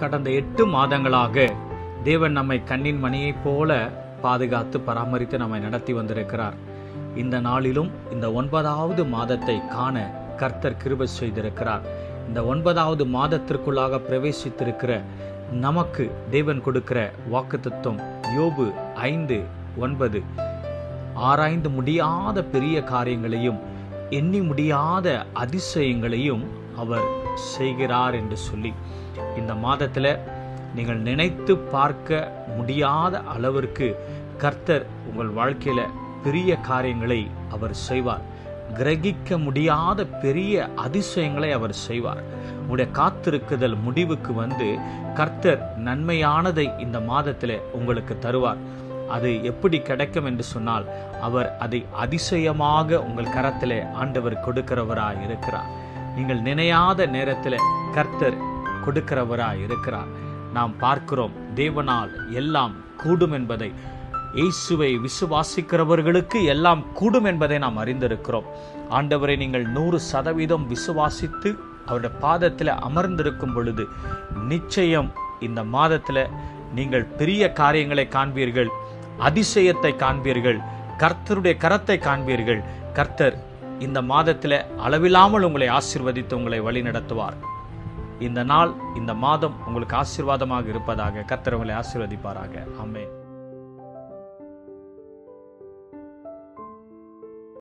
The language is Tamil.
கடந்த 8 மாதங்களாக தேவன் நம்மை கண்ணின் மணியைப் போல பாதுகாத்து பராமரித்து நம்மை நடத்தி வந்திருக்கிறார். இந்த நாளிலும் இந்த 9வது மாதத்தை காண கர்த்தர் கிருபை செய்திருக்கிறார். இந்த 9வது மாதத்திற்குள்ளாக பிரவேசித்திருக்கிற நமக்கு தேவன் கொடுக்கிற வாக்குத்தத்தம் யோபு 5:9 ஆராய்ந்து முடியாத பெரிய காரியங்களையும் எண்ணி முடியாத அதிசயங்களையும் அவர் செய்கிறார் என்று சொல்லி, இந்த மாதத்தில் நீங்கள் நினைத்து பார்க்க முடியாத அளவிற்கு கர்த்தர் உங்கள் வாழ்க்கையில பெரிய காரியங்களை அவர் செய்வார். கிரகிக்க முடியாத பெரிய அதிசயங்களை அவர் செய்வார். உங்களுடைய காத்திருக்குதல் முடிவுக்கு வந்து கர்த்தர் நன்மையானதை இந்த மாதத்தில் உங்களுக்கு தருவார். அது எப்படி கிடைக்கும் என்று சொன்னால், அவர் அதை அதிசயமாக உங்கள் கரத்தில் ஆண்டவர் கொடுக்கிறவராய் இருக்கிறார். நீங்கள் நினையாத நேரத்தில் கர்த்தர் கொடுக்கிறவராய் இருக்கிறார். நாம் பார்க்கிறோம், தேவனால் எல்லாம் கூடும் என்பதை, இயேசுவை விசுவாசிக்கிறவர்களுக்கு எல்லாம் கூடும் என்பதை நாம் அறிந்திருக்கிறோம். ஆண்டவரை நீங்கள் 100% விசுவாசித்து அவருடைய பாதத்தில் அமர்ந்திருக்கும் பொழுது நிச்சயம் இந்த மாதத்தில் நீங்கள் பெரிய காரியங்களை காண்பீர்கள், அதிசயத்தை காண்பீர்கள், கர்த்தருடைய கரத்தை காண்பீர்கள். கர்த்தர் இந்த மாதத்தில் அளவில்லாமல் உங்களை ஆசீர்வதித்து உங்களை வழி நடத்துவார். இந்த நாள், இந்த மாதம் உங்களுக்கு ஆசீர்வாதமாக இருப்பதாக. கர்த்தர் உங்களை ஆசீர்வதிப்பாராக. ஆமென்.